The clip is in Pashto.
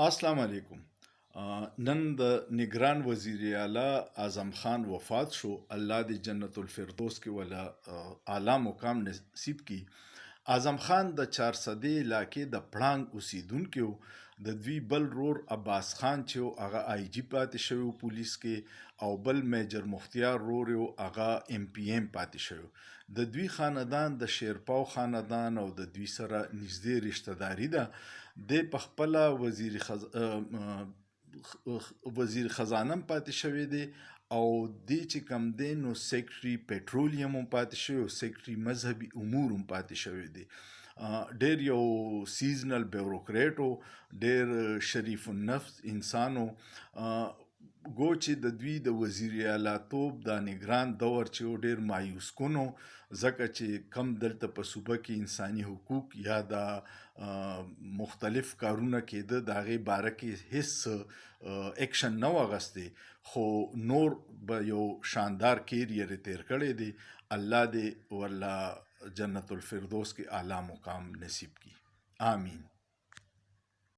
السلام علیکم. نن د نگران وزیر اعلی اعظم خان وفات شو. الله دې جنت الفردوس کې ولا اعلی مقام نصیب کی. اعظم خان د 400 علاقې د پړانګ اوسیدونکو د دوی بل رور عباس خان چې هغه آی جی پاتې شوی پولیس کې او بل میجر مختیار رور یو هغه ایم پی ایم پاتې شوی. د دوی خاندان د شیرپاو خاندان او د دوی سره نږدې رشتہ داری ده. د پخپله وزیر خزانه پاتې شوی دی او دی چې کم دی نو سیکرټري پټرولیم هم پاتې شوی او سیکرټري مذهبي امور هم پاتې شوی دی. ډیر یو سیزنل بیوروکریټ و، ډیر شریف النفس انسانو. گو چې د دوی د وزیر اعلی توب دا نگران دور چې ډیر مایوس کونو، ځکه چې کم دلته په صوبه کې انساني حقوق یا د مختلف کارونه کېده د هغې باره کې هیڅ اکشن نه و اخیستی، خو نور به یو شاندار کیریر یې تیر کړی دی. الله دې ورله جنت الفردوس کې اعلی مقام نصیب کی. آمین.